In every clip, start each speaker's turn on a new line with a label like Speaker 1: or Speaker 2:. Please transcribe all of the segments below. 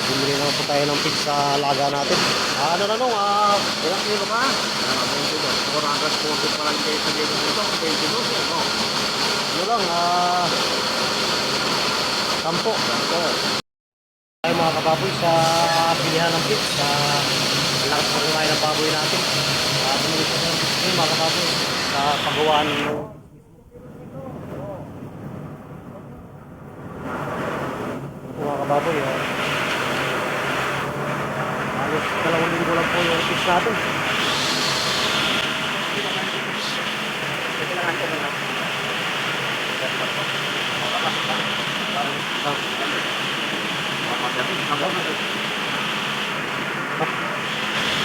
Speaker 1: Bumili naman po tayo ng pig sa alaga natin. Ano na nung,
Speaker 2: Ilang kilo ka? 22. 440 pa lang kayo sa dito dito. 22. Ano?
Speaker 1: ano lang, 10. Tayo mga kababoy sa bilihan ng pig. Sa lakas po kumain ng baboy natin. Bumili po tayo ng pig mga kababoy sa pagawaan ng mga kababoy. Halos 2 linggo lang po yung pig natin.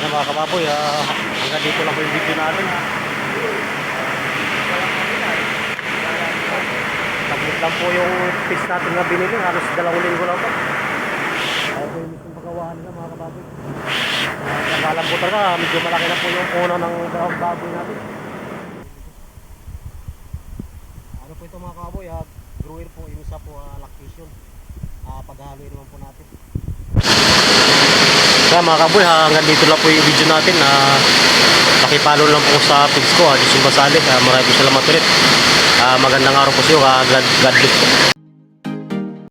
Speaker 1: Yan mga kababoy, hanggang dito lang po yung video natin. Saglit lang po yung fish natin na binili, halos 2 linggo lang po. Kaya po yung mismong pagawaan nila mga kababoy. Nagalang po talaga, medyo malaki na po yung uno ng dalawang baboy natin. Ano po ito mga kababoy, grower po, yung isa po lactation. Paghahaloy naman po natin. Kaya mga kaboy, hanggang dito lang po yung video natin. Pakipalo lang po sa pigs ko, Jason Basales. Maraming salamat ulit. Magandang araw po sa iyo. God bless po.